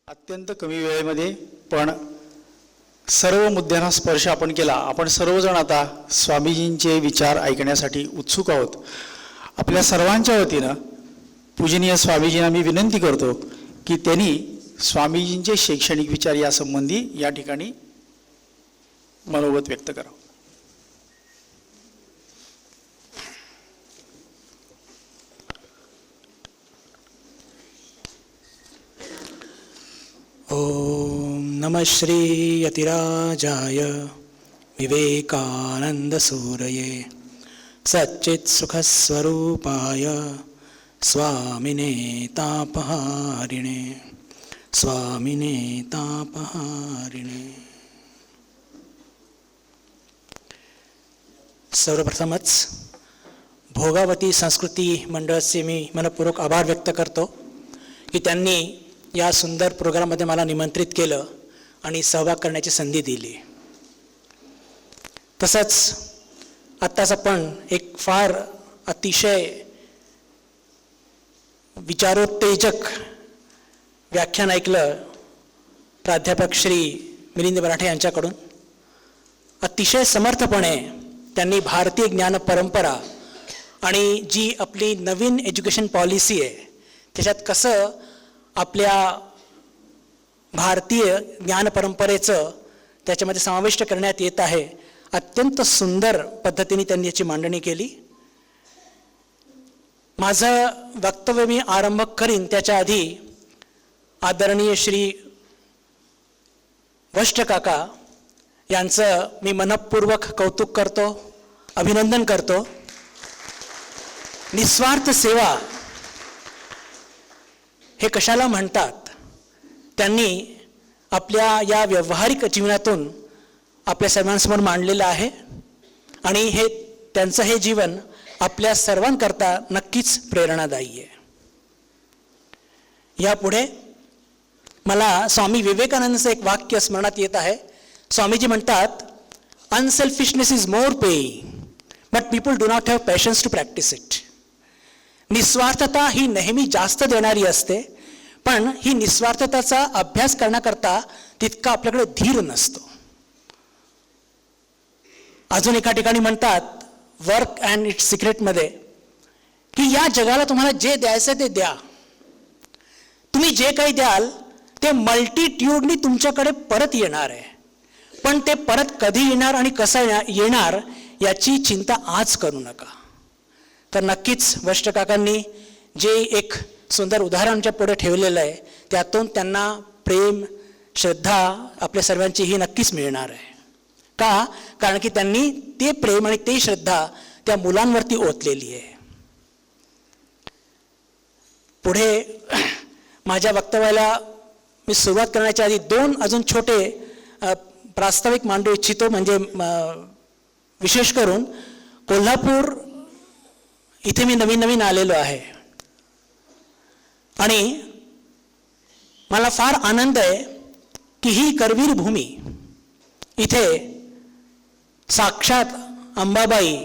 अत्यंत कमी वेळेमध्ये पण सर्व मुद्द्यांना स्पर्श आपण केला. आपण सर्वजण आता स्वामीजींचे विचार ऐकण्यासाठी उत्सुक आहोत. आपल्या सर्वांच्या वतीनं पूजनीय स्वामीजींना मी विनंती करतो की त्यांनी स्वामीजींचे शैक्षणिक विचार या संबंधी या ठिकाणी मनोगत व्यक्त करावं. ओम नमः श्री यतिराजाय विवेकानंद सूरये सच्चित् सुखस्वरूपाय स्वामिने तापहारिणे स्वामिने तापहारिणे. सर्वप्रथमच भोगावती संस्कृती मंडळाचे मी मनपूर्वक आभार व्यक्त करतो की त्यांनी या सुंदर प्रोग्राममध्ये मला निमंत्रित केलं आणि सहभाग करण्याची संधी दिली. तसंच आत्ताच आपण एक फार अतिशय विचारोत्तेजक व्याख्यान ऐकलं प्राध्यापक श्री मिलिंद मराठे यांच्याकडून. अतिशय समर्थपणे त्यांनी भारतीय ज्ञान परंपरा आणि जी आपली नवीन एज्युकेशन पॉलिसी आहे त्याच्यात कसं आपल्या भारतीय ज्ञान परंपरेचं त्याच्यामध्ये समाविष्ट करण्यात येत आहे, अत्यंत सुंदर पद्धतीने त्यांनी याची मांडणी केली. माझं वक्तव्य मी आरंभ करीन त्याच्या आधी आदरणीय श्री वष्ट काका यांचं मी मनपूर्वक कौतुक करतो, अभिनंदन करतो. निस्वार्थ सेवा हे कशाला म्हणतात त्यांनी आपल्या या व्यावहारिक जीवनातून आपल्या सर्वांसमोर मांडलेलं आहे आणि हे त्यांचं हे जीवन आपल्या सर्वांकरता नक्कीच प्रेरणादायी आहे. यापुढे मला स्वामी विवेकानंदचं एक वाक्य स्मरणात येत आहे. स्वामीजी म्हणतात, unselfishness is more paying but people do not have passions to practise it. निस्वार्थता ही नेहमी जास्त देणारी असते, पण ही निस्वार्थताचा अभ्यास करण्याकरता तितका आपल्याकडे धीर नसतो. अजून एका ठिकाणी म्हणतात वर्क अँड इट्स सिक्रेटमध्ये की या जगाला तुम्हाला जे द्यायचं ते द्या. तुम्ही जे काही द्याल ते मल्टिट्यूडनी तुमच्याकडे परत येणार आहे, पण ते परत कधी येणार आणि कसं येणार याची चिंता आज करू नका. तर नक्कीच वष्ट काकांनी जे एक सुंदर उदाहरण आमच्या पुढे ठेवलेलं आहे त्यातून त्यांना प्रेम श्रद्धा आपल्या सर्वांची ही नक्कीच मिळणार आहे. का? कारण की त्यांनी ते प्रेम आणि ते श्रद्धा त्या मुलांवरती ओतलेली आहे. पुढे माझ्या वक्तव्याला मी सुरुवात करण्याच्या आधी दोन अजून छोटे प्रास्ताविक मांडू इच्छितो. म्हणजे विशेष करून कोल्हापूर इथे मी नवीन आलेलो आहे आणि मला फार आनंद आहे की ही करवीर भूमी इथे साक्षात अंबाबाई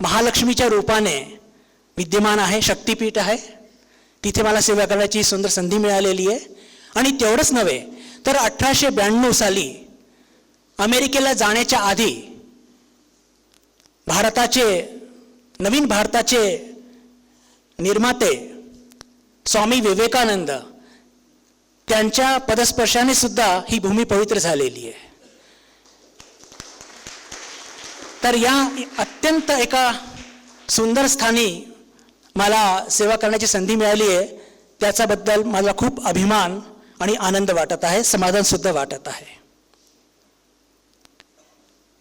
महालक्ष्मीच्या रूपाने विद्यमान आहे, शक्तिपीठ आहे. तिथे मला सेवा करण्याची सुंदर संधी मिळालेली आहे. आणि तेवढंच नव्हे तर 1892 साली अमेरिकेला जाण्याच्या आधी नवीन भारताचे निर्माते स्वामी विवेकानंद त्यांच्या पदस्पर्शाने सुद्धा ही भूमी पवित्र झालेली आहे. तर या अत्यंत एका सुंदर स्थानी मला सेवा करण्याची संधी मिळाली आहे, त्याच्याबद्दल मला खूप अभिमान आणि आनंद वाटत आहे, समाधान सुद्धा वाटत आहे.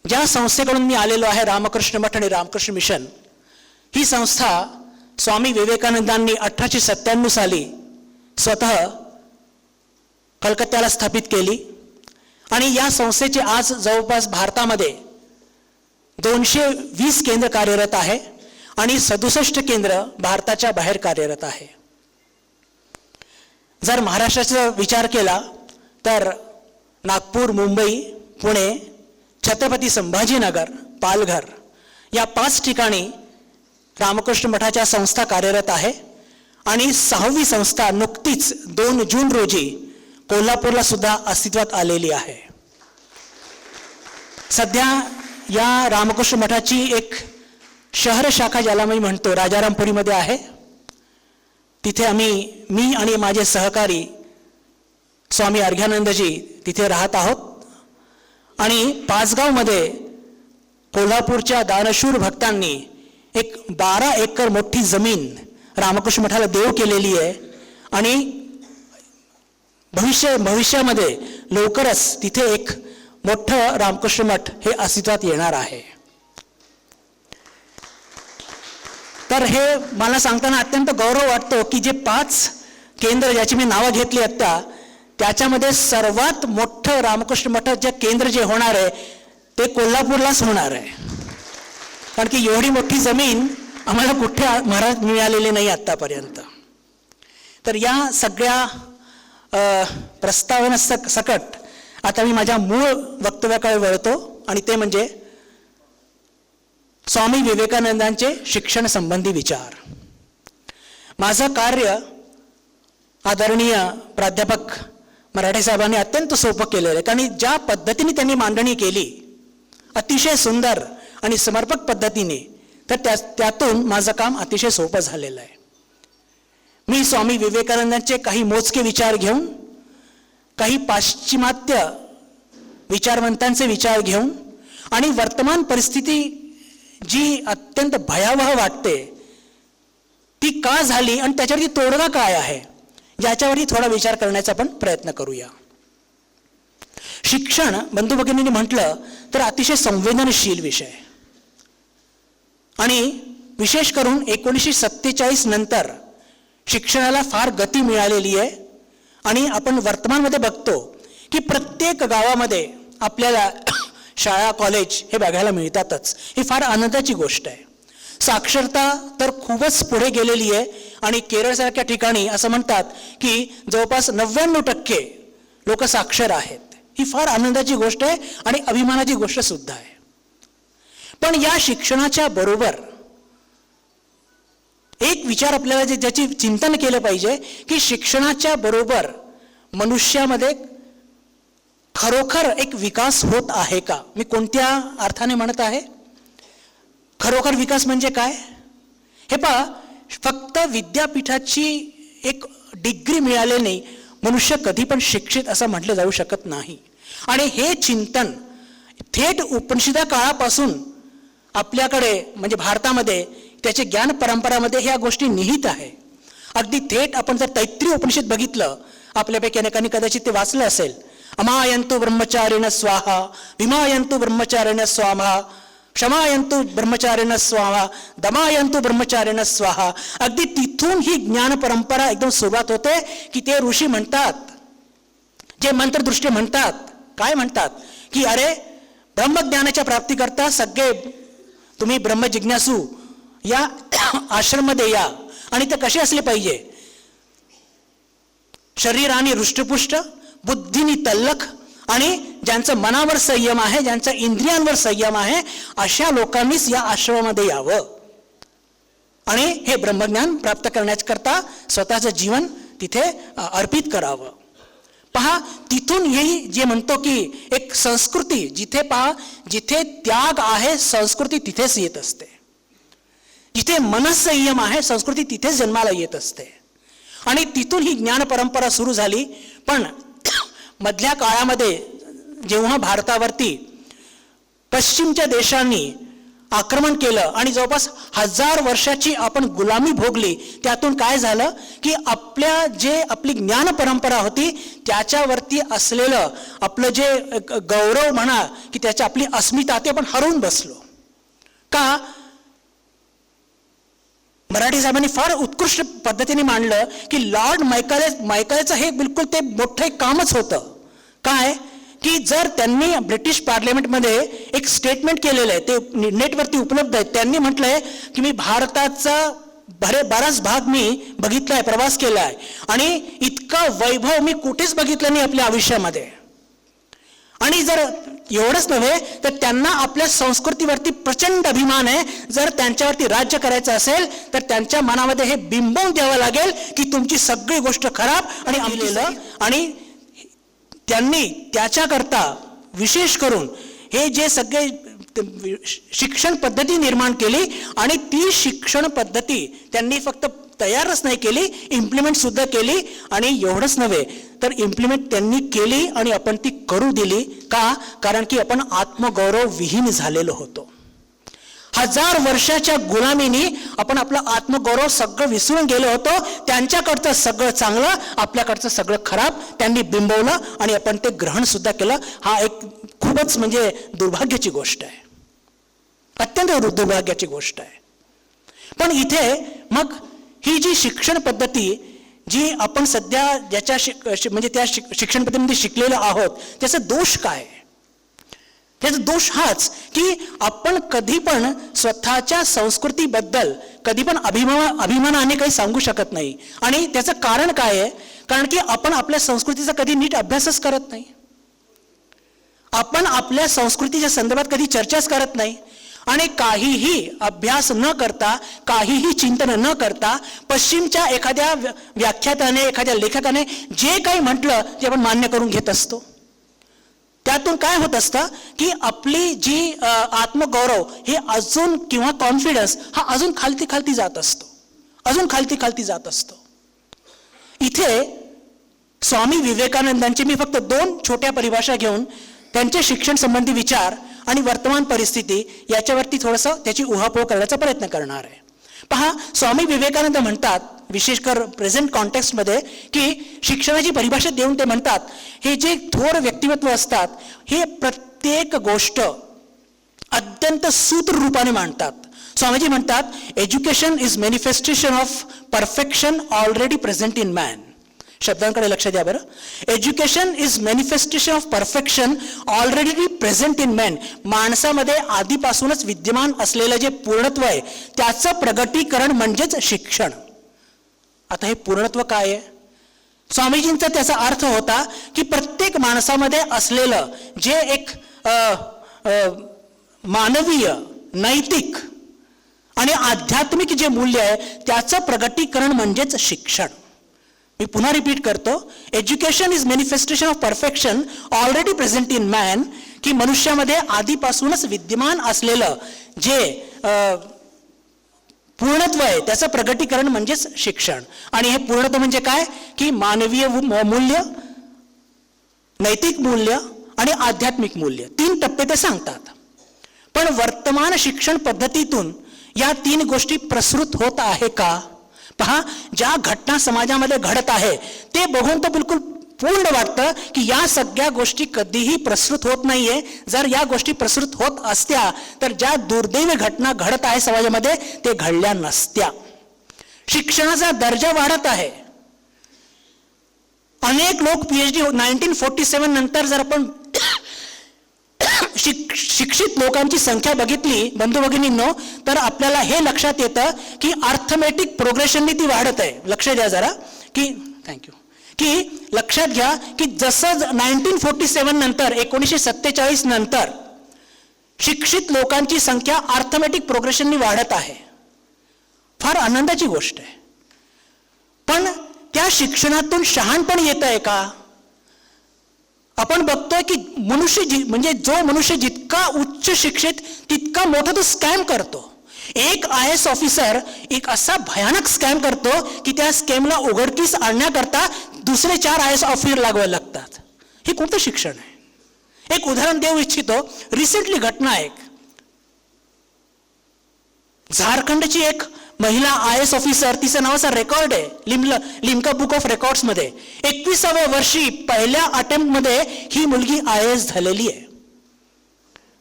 ज्या संस्थेकडून मी आलेलो आहे रामकृष्ण मठ आणि रामकृष्ण मिशन, ही संस्था स्वामी विवेकानंदांनी 1897 साली स्वतः कलकत्त्याला स्थापित केली आणि या संस्थेचे आज जवळपास भारतामध्ये 220 केंद्र कार्यरत आहे आणि 67 केंद्र भारताच्या बाहेर कार्यरत आहे. जर महाराष्ट्राचा विचार केला तर नागपूर, मुंबई, पुणे, छत्रपती संभाजीनगर, पालघर या 5 ठिकाणी रामकृष्ण मठाच्या संस्था कार्यरत आहे आणि 6वी संस्था नुकतीच 2 जून रोजी कोल्हापूरला सुद्धा अस्तित्वात आलेली आहे. सध्या या रामकृष्ण मठाची एक शहर शाखा ज्याला मी म्हणतो राजारामपुरीमध्ये आहे. तिथे मी आणि माझे सहकारी स्वामी अर्घ्यानंदजी तिथे राहत आहोत. आणि पाचगावमध्ये कोल्हापूरच्या दानशूर भक्तांनी एक 12 एकर मोठी जमीन रामकृष्ण मठाला देव केलेली आहे. आणि भविष्यामध्ये लवकरच तिथे एक मोठं रामकृष्ण मठ हे अस्तित्वात येणार आहे. तर हे मला सांगताना अत्यंत गौरव वाटतो की जे 5 केंद्र ज्याची मी नावं घेतली आता त्याच्यामध्ये सर्वात मोठं रामकृष्ण मठाचे केंद्र जे होणार आहे ते कोल्हापूरलाच होणार आहे. कारण की एवढी मोठी जमीन आम्हाला कुठे मिळालेली नाही आत्तापर्यंत. तर या सगळ्या प्रस्तावना सकट आता मी माझ्या मूळ वक्तव्याकडे वळतो आणि ते म्हणजे स्वामी विवेकानंदांचे शिक्षण संबंधी विचार. माझं कार्य आदरणीय प्राध्यापक मराठे साहेबांनी अत्यंत सोपं केलेलं आहे. कारण ज्या पद्धतीने त्यांनी मांडणी केली अतिशय सुंदर आणि समर्पक पद्धतीने, तर त्यातून माझं काम अतिशय सोपं झालेलं आहे. मी स्वामी विवेकानंदांचे काही मोजके विचार घेऊन, काही पाश्चिमात्य विचारवंतांचे विचार घेऊन आणि वर्तमान परिस्थिती जी अत्यंत भयावह वाटते ती का झाली आणि त्याच्यावरती तोडगा काय आहे याच्यावरती थोडा विचार करण्याचा आपण प्रयत्न करूया. शिक्षण बंधू भगिनींनी म्हटलं तर अतिशय संवेदनशील विषय आणि विशेष करून 1947 नंतर शिक्षणाला फार गती मिळालेली आहे. आणि आपण वर्तमानमध्ये बघतो की प्रत्येक गावामध्ये आपल्याला शाळा कॉलेज हे बघायला मिळतातच. ही फार आनंदाची गोष्ट आहे. साक्षरता तर खूपच पुढे गेलेली आहे आणि केरळसारख्या ठिकाणी असं म्हणतात की जवळपास 99% लोक साक्षर आहेत. ही फार आनंदाची गोष्ट आहे आणि अभिमानाची गोष्ट सुद्धा आहे. पण या शिक्षणाच्या बरोबर एक विचार आपल्याला ज्याची चिंतन केलं पाहिजे की शिक्षणाच्या बरोबर मनुष्यामध्ये खरोखर एक विकास होत आहे का. मी कोणत्या अर्थाने म्हणत आहे खरोखर विकास म्हणजे काय. हे पहा, फक्त विद्यापीठाची एक डिग्री मिळाल्याने मनुष्य कधी पण शिक्षित असं म्हटलं जाऊ शकत नाही. आणि हे चिंतन थेट उपनिषदा काळापासून आपल्याकडे म्हणजे भारतामध्ये त्याचे ज्ञान परंपरामध्ये ह्या गोष्टी निहित आहे. अगदी थेट आपण जर तैत्रीय उपनिषद बघितलं, आपल्यापैकी अनेकांनी कदाचित ते वाचलं असेल. अमायंतु ब्रह्मचारिण स्वाहा, विमायंतु ब्रह्मचारिण स्वाहा, क्षमायंतु ब्रह्मचारिण स्वाहा, दमायंतु ब्रह्मचारिण स्वाहा. अगदी तिथून ही ज्ञान परंपरा एकदम सुरुवात होते की ते ऋषी म्हणतात, जे मंत्रदृष्टी म्हणतात, काय म्हणतात की अरे ब्रह्मज्ञानाच्या प्राप्तीकरता सगळे तुम्ही ब्रह्मजिज्ञासू या आश्रममध्ये या. आणि ते कसे असले पाहिजे, शरीराने हृष्टपुष्ट, बुद्धीनी तल्लख आणि ज्यांचं मनावर संयम आहे, ज्यांच्या इंद्रियांवर संयम आहे, अशा लोकांनीच या आश्रमामध्ये यावं आणि हे ब्रह्मज्ञान प्राप्त करण्याकरता स्वतःचं जीवन तिथे अर्पित करावं. पहा, तिथून हेही जे म्हणतो की एक संस्कृती जिथे पहा जिथे त्याग आहे संस्कृती तिथेच येत असते. जिथे मनसंयम आहे संस्कृती तिथेच जन्माला येत असते. आणि तिथून ही ज्ञान परंपरा सुरू झाली. पण मधल्या काळामध्ये जेव्हा भारतावरती पश्चिमच्या देशांनी आक्रमण केलं आणि जवळपास 1000 वर्षाची आपण गुलामी भोगली, त्यातून काय झालं की आपली ज्ञान परंपरा होती त्याच्यावरती असलेलं आपलं जे गौरव म्हणा की त्याची आपली अस्मिता ते आपण हरवून बसलो. का? मराठी साहेबांनी फार उत्कृष्ट पद्धतीने मांडलं की लॉर्ड मायकलचं हे बिलकुल ते मोठं एक कामच होतं. काय की जर त्यांनी ब्रिटिश पार्लमेंटमध्ये एक स्टेटमेंट केलेलं आहे, ते नेटवरती उपलब्ध आहे. त्यांनी म्हटलंय की मी भारताचा बराच भाग मी बघितलाय, प्रवास केला आहे आणि इतका वैभव मी कुठेच बघितलं नाही आपल्या आयुष्यामध्ये. आणि जर एवढंच नव्हे तर त्यांना आपल्या संस्कृतीवरती प्रचंड अभिमान आहे. जर त्यांच्यावरती राज्य करायचं असेल तर त्यांच्या मनामध्ये हे बिंबवून द्यावं लागेल की तुमची सगळी गोष्ट खराब आणि आमलेलं. आणि त्यांनी त्याच्याकरता विशेष करून हे जे सगळे शिक्षण पद्धती निर्माण केली आणि ती शिक्षण पद्धती त्यांनी फक्त तयारच नाही केली, इम्प्लिमेंट सुद्धा केली. आणि एवढंच नव्हे तर इम्प्लिमेंट त्यांनी केली आणि आपण ती करू दिली. का? कारण की आपण आत्मगौरव विहीन झालेलो होतो. 1000 वर्षाच्या गुलामीनी आपण आपलं आत्मगौरव सगळं विसरून गेलो होतो. त्यांच्याकडचं सगळं चांगलं, आपल्याकडचं सगळं खराब त्यांनी बिंबवलं आणि आपण ते ग्रहण सुद्धा केलं. हा एक खूपच म्हणजे दुर्भाग्याची गोष्ट आहे, अत्यंत दुर्भाग्याची गोष्ट आहे. पण इथे मग ही जी शिक्षण पद्धती जी आपण सध्या ज्याच्या म्हणजे त्या शिक्षण पद्धतीमध्ये शिकलेलो आहोत, त्याचा दोष काय? त्याचा दोष हाच की आपण कधी पण स्वतःच्या संस्कृतीबद्दल कधी पण अभिमानाने काही सांगू शकत नाही. आणि त्याचं कारण काय आहे? कारण की आपण आपल्या संस्कृतीचा कधी नीट अभ्यासच करत नाही. आपण आपल्या संस्कृतीच्या संदर्भात कधी चर्चाच करत नाही. आणि काहीही अभ्यास न करता, काहीही चिंतन न करता, पश्चिमच्या एखाद्या व्याख्यात्याने, एखाद्या लेखकाने जे काही म्हटलं ते आपण मान्य करून घेत असतो. त्यातून काय होत असतं की आपली जी आत्मगौरव हे अजून, किंवा कॉन्फिडन्स हा अजून खालती जात असतो, अजून खालती जात असतो. इथे स्वामी विवेकानंदांचे मी फक्त 2 छोट्या परिभाषा घेऊन त्यांचे शिक्षण संबंधी विचार आणि वर्तमान परिस्थिती याच्यावरती थोडंसं त्याची उहापोह करण्याचा प्रयत्न करणार आहे. पहा, स्वामी विवेकानंद म्हणतात, विशेषकर प्रेझेंट कॉन्टेक्स्टमध्ये, की शिक्षणाची परिभाषा देऊन ते म्हणतात, हे जे थोर व्यक्तिमत्व असतात हे प्रत्येक गोष्ट अत्यंत सूत्र रूपाने मांडतात. स्वामीजी म्हणतात, education is manifestation of perfection already present in man. शब्दांकडे लक्ष द्या बरं. Education is manifestation of perfection already present in man. माणसामध्ये आधीपासूनच विद्यमान असलेलं जे पूर्णत्व आहे त्याचं प्रगटीकरण म्हणजेच शिक्षण. आता हे पूर्णत्व काय आहे? स्वामीजींचा त्याचा अर्थ होता की प्रत्येक माणसामध्ये असलेलं जे एक मानवीय, नैतिक आणि आध्यात्मिक जे मूल्य आहे त्याचं प्रगटीकरण म्हणजेच शिक्षण. मी पुन्हा रिपीट करतो, education is manifestation of perfection already present in man. की मनुष्यामध्ये आधीपासूनच विद्यमान असलेलं जे पूर्णत्व आहे त्याचं प्रगटीकरण म्हणजेच शिक्षण. आणि हे पूर्णत्व म्हणजे काय? की मानवीय मूल्य, नैतिक मूल्य आणि आध्यात्मिक मूल्य, 3 टप्पे ते सांगतात. पण वर्तमान शिक्षण पद्धतीतून या 3 गोष्टी प्रसृत होत आहे का? पहा, ज्या घटना समाजामध्ये घडत आहे ते बघून तर बिलकुल पूर्ण वाटतं की या सगळ्या गोष्टी कधीही प्रसृत होत नाहीये. जर या गोष्टी प्रसृत होत असत्या तर ज्या दुर्दैवी घटना घडत आहे समाजामध्ये ते घडल्या नसत्या. शिक्षणाचा दर्जा वाढत आहे. अनेक लोक PhD 1947 नंतर जर आपण शिक्षित लोकांची संख्या बघितली बंधू भगिनींनो, तर आपल्याला हे लक्षात येतं की अर्थमॅटिक प्रोग्रेशननी ती वाढत आहे. लक्ष द्या जरा की, थँक्यू, की लक्षात घ्या की जसं 1947 नंतर 1947 नंतर शिक्षित लोकांची संख्या अर्थमॅटिक प्रोग्रेशननी वाढत आहे. फार आनंदाची गोष्ट आहे. पण त्या शिक्षणातून शहाणपण येत आहे का? आपण बघतोय की म्हणजे जो मनुष्य जितका उच्च शिक्षित तितका मोठा तो स्कॅम करतो. एक IAS ऑफिसर एक असा भयानक स्कॅम करतो की त्या स्कॅमला उघडकीस आणण्याकरता दुसरे 4 IAS ऑफिसर लागवायला लागतात. हे कोणतं शिक्षण आहे? एक उदाहरण देऊ इच्छितो. रिसेंटली घटना एक, झारखंडची एक महिला IAS ऑफिसर, तिचं नाव असं रेकॉर्ड आहे लिम्का बुक ऑफ रेकॉर्ड्स मध्ये, 21व्या वर्षी पहिल्या अटेम्प्टमध्ये ही मुलगी IAS झालेली आहे.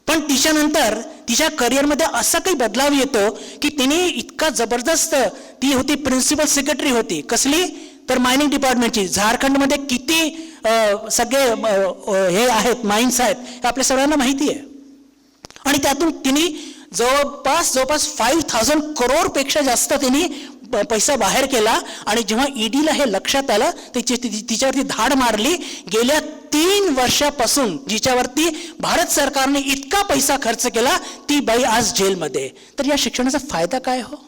पण तिच्यानंतर तिच्या करिअरमध्ये असा काही बदलाव येतो की तिने इतका जबरदस्त, ती होती प्रिन्सिपल सेक्रेटरी होती. कसली? तर मायनिंग डिपार्टमेंटची. झारखंडमध्ये किती सगळे हे आहेत, माइन्स आहेत, हे आपल्या सर्वांना माहिती आहे. आणि त्यातून तिने जवळपास 5,000 करोडपेक्षा जास्त तिने पैसा बाहेर केला. आणि जेव्हा EDला हे लक्षात आलं तिच्यावरती धाड मारली. गेल्या 3 वर्षापासून जिच्यावरती भारत सरकारने इतका पैसा खर्च केला ती बाई आज जेलमध्ये. तर या शिक्षणाचा फायदा काय हो?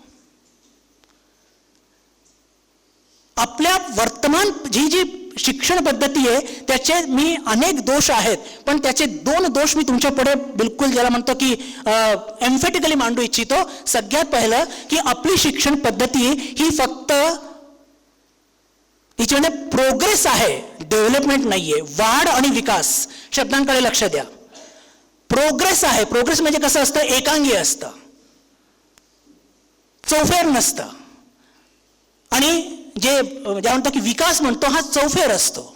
आपल्या वर्तमान जी शिक्षण पद्धती आहे त्याचे मी अनेक दोष आहेत, पण त्याचे 2 दोष मी तुमच्या पुढे बिलकुल ज्याला म्हणतो की एम्फेटिकली मांडू इच्छितो. सगळ्यात पहिलं की आपली शिक्षण पद्धती ही फक्त तिच्यामध्ये प्रोग्रेस आहे, डेव्हलपमेंट नाहीये. वाढ आणि विकास शब्दांकडे लक्ष द्या. प्रोग्रेस आहे. प्रोग्रेस म्हणजे कसं असतं, एकांगी असतं, चौफेर नसतं. आणि जे ज्या म्हणतो की विकास म्हणतो हा चौफेर असतो.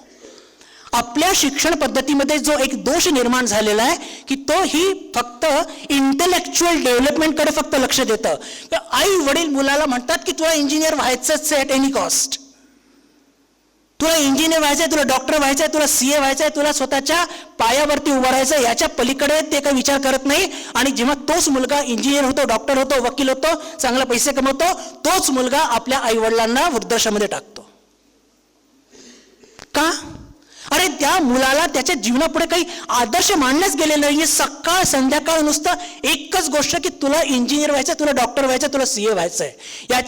आपल्या शिक्षण पद्धतीमध्ये जो एक दोष निर्माण झालेला आहे की तो ही फक्त इंटेलेक्च्युअल डेव्हलपमेंटकडे फक्त लक्ष देतं. आई वडील मुलाला म्हणतात की तुला इंजिनियर व्हायचंच आहे ॲट एनी कॉस्ट, तुला इंजिनियर व्हायचंय, तुला डॉक्टर व्हायचंय, तुला CA व्हायचंय, तुला स्वतःच्या पायावरती उभं राहायचं, याच्या पलीकडे ते काही विचार करत नाही. आणि जेव्हा तोच मुलगा इंजिनियर होतो, डॉक्टर होतो, वकील होतो, चांगले पैसे कमवतो, तोच मुलगा आपल्या आईवडिलांना वृद्धाश्रमामध्ये टाकतो. का? अरे त्या मुलाला त्याच्या जीवनापुढे काही आदर्श मानण्यास गेले नाहीये. सकाळ संध्याकाळ नुसतं एकच गोष्ट की तुला इंजिनियर व्हायचं, तुला डॉक्टर व्हायचं, तुला CA व्हायचंय.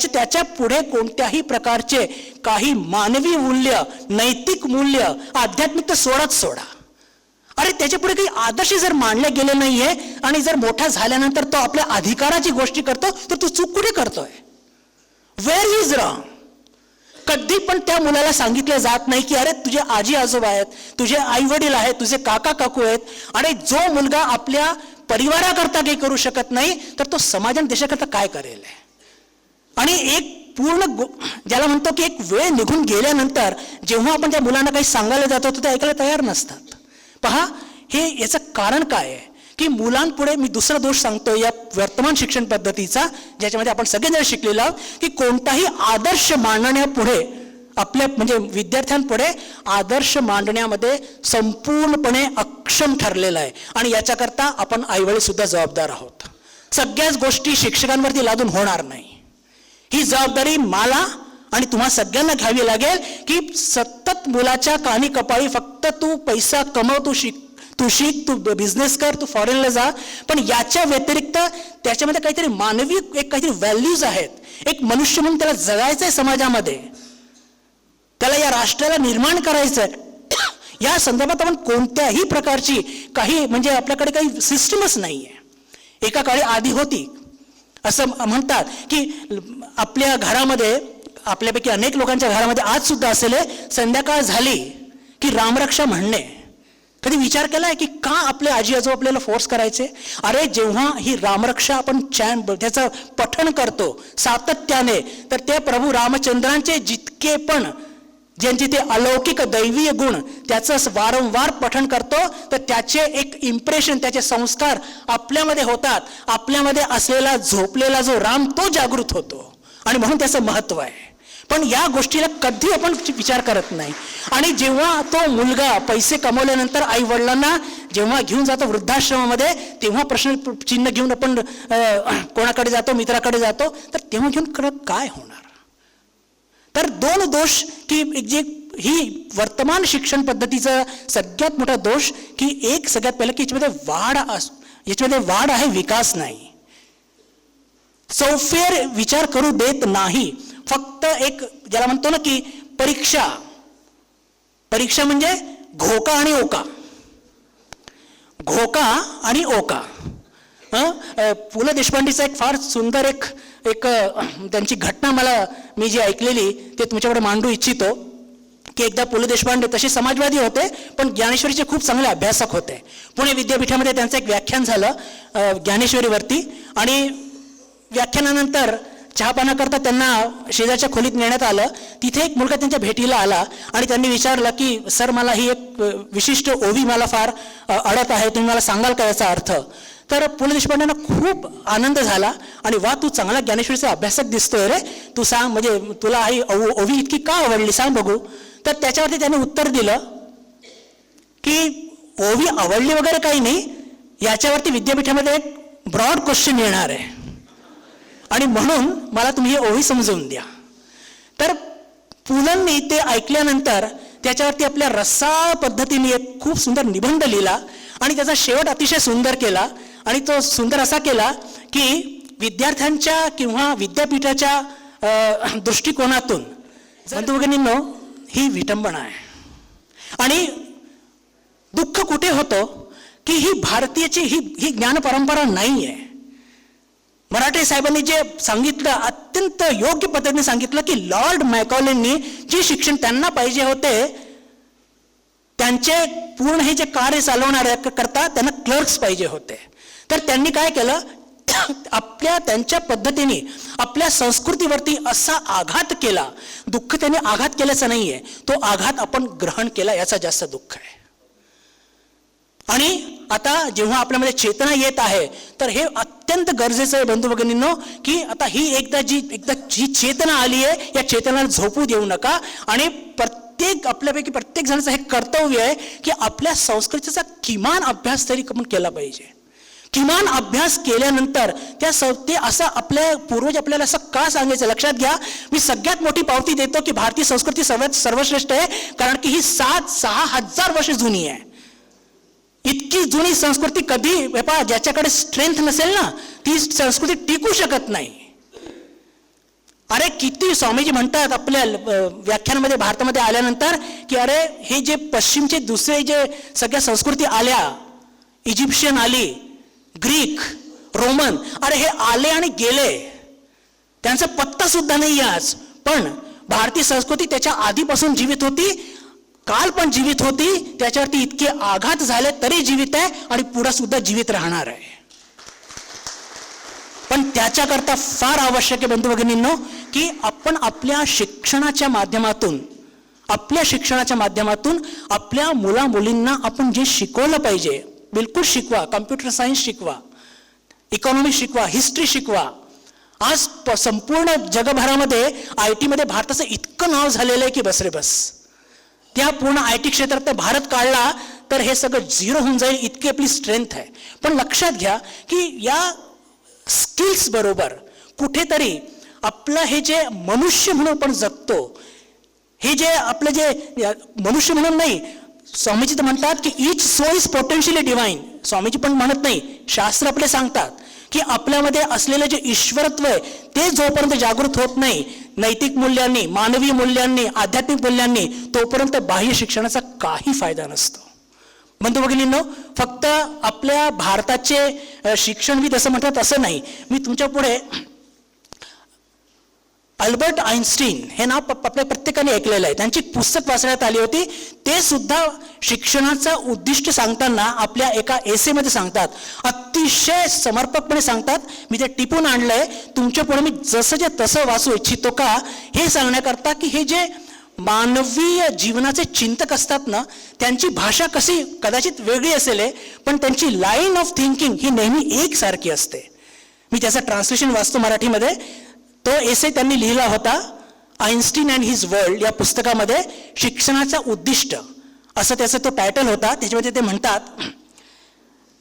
त्याच्या पुढे कोणत्याही प्रकारचे काही मानवी मूल्य, नैतिक मूल्य, आध्यात्मिक तर सोडाच सोडा. अरे त्याच्या पुढे काही आदर्श जर मानले गेले नाहीये आणि जर मोठा झाल्यानंतर तो आपल्या अधिकाराची गोष्टी करतो, तर तू चूक कुठे करतोय? Where is wrong? कधी पण त्या मुलाला सांगितलं जात नाही की अरे तुझे आजी आजोबा आहेत, तुझे आई वडील आहेत, तुझे काका काकू आहेत. आणि जो मुलगा आपल्या परिवाराकरता काही करू शकत नाही तर तो समाजाने देशाकरता काय करेल? आणि एक पूर्ण ज्याला म्हणतो की एक वेळ निघून गेल्यानंतर जेव्हा आपण त्या मुलांना काही सांगायला जातो तर ते ऐकायला तयार नसतात. पहा, हे याचं कारण काय आहे की मुलांपुढे मी दुसरा दोष सांगतो या वर्तमान शिक्षण पद्धतीचा, ज्याच्यामध्ये आपण सगळेजण शिकलेलो आहोत की कोणताही आदर्श मांडण्यापुढे आपल्या म्हणजे विद्यार्थ्यांपुढे आदर्श मांडण्यामध्ये संपूर्णपणे अक्षम ठरलेला आहे. आणि याच्याकरता आपण आईवडील सुद्धा जबाबदार आहोत. सगळ्याच गोष्टी शिक्षकांवरती लादून होणार नाही. ही जबाबदारी मला आणि तुम्हा सगळ्यांना घ्यावी लागेल की सतत मुलाच्या कानी कपाळी फक्त तू पैसा कमव, तू शिक, तू बिझनेस कर, तू फॉरेनला जा, पण याच्या व्यतिरिक्त त्याच्यामध्ये काहीतरी मानवी एक काहीतरी व्हॅल्यूज आहेत. एक मनुष्य म्हणून त्याला जगायचंय समाजामध्ये, त्याला या राष्ट्राला निर्माण करायचंय. या संदर्भात आपण कोणत्याही प्रकारची काही म्हणजे आपल्याकडे काही सिस्टमच नाहीये. एका काळी आधी होती. असं म्हणतात की आपल्या घरामध्ये, आपल्यापैकी अनेक लोकांच्या घरामध्ये आज सुद्धा असेल, संध्याकाळ झाली की रामरक्षा म्हणणे. कधी विचार केलाय की का आपले आजी आजोबा आपल्याला फोर्स करायचे? अरे जेव्हा ही रामरक्षा आपण त्याचं पठण करतो सातत्याने, तर ते प्रभू रामचंद्रांचे जितके पण ज्यांचे ते अलौकिक दैवीय गुण त्याचं वारंवार पठण करतो, तर त्याचे एक इम्प्रेशन, त्याचे संस्कार आपल्यामध्ये होतात. आपल्यामध्ये असलेला झोपलेला जो राम तो जागृत होतो आणि म्हणून त्याचं महत्व आहे. पण या गोष्टीला कधी आपण विचार करत नाही. आणि जेव्हा तो मुलगा पैसे कमवल्यानंतर आई वडिलांना जेव्हा घेऊन जातो वृद्धाश्रमामध्ये, तेव्हा प्रश्नचिन्ह घेऊन आपण कोणाकडे जातो, मित्राकडे जातो, तर तेव्हा घेऊन काय होणार? तर 2 दोष की जे ही वर्तमान शिक्षण पद्धतीचा सगळ्यात मोठा दोष की एक सगळ्यात पहिलं की याच्यामध्ये वाढ आहे, विकास नाही. चौफेर विचार करू देत नाही. फक्त एक ज्याला म्हणतो ना की परीक्षा म्हणजे घोका आणि ओका, घोका आणि ओका. पु ल देशपांडेचा एक फार सुंदर एक त्यांची घटना मी जी ऐकलेली ते तुमच्याकडे मांडू इच्छितो. की एकदा पु ल देशपांडे तसे समाजवादी होते, पण ज्ञानेश्वरीचे खूप चांगले अभ्यासक होते. पुणे विद्यापीठामध्ये त्यांचं एक व्याख्यान झालं ज्ञानेश्वरीवरती. आणि व्याख्यानानंतर चहापाना करता त्यांना शेजारच्या खोलीत नेण्यात आलं. तिथे एक मुलगा त्यांच्या भेटीला आला आणि त्यांनी विचारलं की सर, मला ही एक विशिष्ट ओवी मला फार अडत आहे, तुम्ही मला सांगाल का याचा अर्थ? तर पु ल देशपांडेंना खूप आनंद झाला आणि वा, तू चांगला ज्ञानेश्वरीचा अभ्यासक दिसतोय रे, तू सांग, म्हणजे तुला ही ओवी इतकी का आवडली सांग बघू. तर त्याच्यावरती त्याने उत्तर दिलं की ओवी आवडली वगैरे काही नाही, याच्यावरती विद्यापीठामध्ये एक ब्रॉड क्वेश्चन येणार आहे आणि म्हणून मला तुम्ही ही ओवी समजवून द्या. तर पुलंनी ते ऐकल्यानंतर त्याच्यावरती आपल्या रसाळ पद्धतीने एक खूप सुंदर निबंध लिहिला आणि त्याचा शेवट अतिशय सुंदर केला. आणि तो सुंदर असा केला की विद्यार्थ्यांच्या किंवा विद्यापीठाच्या दृष्टिकोनातून बंधू भगिनींनो, ही विटंबना आहे. आणि दुःख कुठे होतं की ही भारतीयाची ही ज्ञान परंपरा नाही आहे. मराठे साहेबांनी जे सांगितलं अत्यंत योग्य पद्धतीने सांगितलं की लॉर्ड मॅकॉलेंनी जे शिक्षण त्यांना पाहिजे होते, त्यांचे पूर्ण हे जे कार्य चालवणारे करता त्यांना क्लर्क्स पाहिजे होते. तर त्यांनी काय केलं, त्यांच्या पद्धतीने आपल्या संस्कृतीवरती असा आघात केला. दुःख त्यांनी आघात केल्याचा नाहीये, तो आघात आपण ग्रहण केला याचा जास्त दुःख आहे. आणि आता जेव्हा आपल्यामध्ये चेतना येत आहे तर हे अत्यंत गरजेचं आहे बंधू भगिनींनो, की आता ही एकदा जी चेतना आली आहे या चेतनाला झोपू देऊ नका. आणि आपल्यापैकी प्रत्येक जणांचं हे कर्तव्य आहे की आपल्या संस्कृतीचा किमान अभ्यास तरी आपण केला पाहिजे. किमान अभ्यास केल्यानंतर ते असं आपल्या पूर्वज आपल्याला असं का सांगायचं, लक्षात घ्या. मी सगळ्यात मोठी पावती देतो की भारतीय संस्कृती सर्वश्रेष्ठ आहे, कारण की ही 6,000 वर्ष जुनी आहे. इतकी जुनी संस्कृती कधी ज्याच्याकडे स्ट्रेंथ नसेल ना ती संस्कृती टिकू शकत नाही. अरे किती स्वामीजी म्हणतात आपल्या व्याख्यानामध्ये भारतामध्ये आल्यानंतर की अरे हे जे पश्चिमचे दुसरे जे सगळ्या संस्कृती आल्या, इजिप्शियन आली, ग्रीक, रोमन, अरे हे आले आणि गेले, त्यांचा पत्ता सुद्धा नाही आज. पण भारतीय संस्कृती त्याच्या आधीपासून जीवित होती, काल पण जीवित होती, त्याच्यावरती इतके आघात झाले तरी जीवित आहे आणि पुढे सुद्धा जीवित राहणार आहे. पण त्याच्याकरता फार आवश्यक आहे बंधू भगिनींनो की आपण आपल्या शिक्षणाच्या माध्यमातून आपल्या मुला मुलींना आपण जे शिकवलं पाहिजे बिलकुल शिकवा. कम्प्युटर सायन्स शिकवा, इकॉनॉमिक्स शिकवा, हिस्ट्री शिकवा. आज संपूर्ण जगभरामध्ये IT मध्ये भारताचं इतकं नाव झालेलं आहे की बस रे बस. त्या पूर्ण IT क्षेत्रात भारत काढला तर हे सगळं झिरो होऊन जाईल, इतकी आपली स्ट्रेंथ आहे. पण लक्षात घ्या की या स्किल्स बरोबर कुठेतरी आपलं हे जे मनुष्य म्हणून आपण जगतो, हे जे आपलं जे मनुष्य म्हणून नाही, स्वामीजी तर म्हणतात की each soul is potentially divine. Swamiji पण म्हणत नाही, शास्त्र आपले सांगतात की आपल्यामध्ये असलेलं जे ईश्वरत्व आहे ते जोपर्यंत जागृत होत नाही नैतिक मूल्यांनी, मानवी मूल्यांनी, आध्यात्मिक मूल्यांनी, तोपर्यंत बाह्य शिक्षणाचा काही फायदा नसतो. बंधू भगिनींनो, फक्त आपल्या भारताचे शिक्षणविद असं म्हणतात असं नाही. मी तुमच्या पुढे अल्बर्ट आइन्स्टीन हे नाव आपल्या प्रत्येकाने ऐकलेलं आहे. त्यांची पुस्तक वाचण्यात आली होती. ते सुद्धा शिक्षणाचा उद्दिष्ट सांगताना आपल्या एका एसेमध्ये सांगतात, अतिशय समर्पकपणे सांगतात. मी ते टिपून आणलंय तुमच्या पुढे. मी जसं जे तसं वाचू इच्छितो का हे सांगण्याकरता की हे जे मानवीय जीवनाचे चिंतक असतात ना त्यांची भाषा कशी कदाचित वेगळी असेल पण त्यांची लाईन ऑफ थिंकिंग ही नेहमी एकसारखी असते. मी त्याचं ट्रान्सलेशन वाचतो मराठीमध्ये. तो एसे त्यांनी लिहिला होता आइन्स्टीन अँड हिज वर्ल्ड या पुस्तकामध्ये. शिक्षणाचा उद्दिष्ट असं त्याचा तो टायटल होता. त्याच्यामध्ये ते म्हणतात,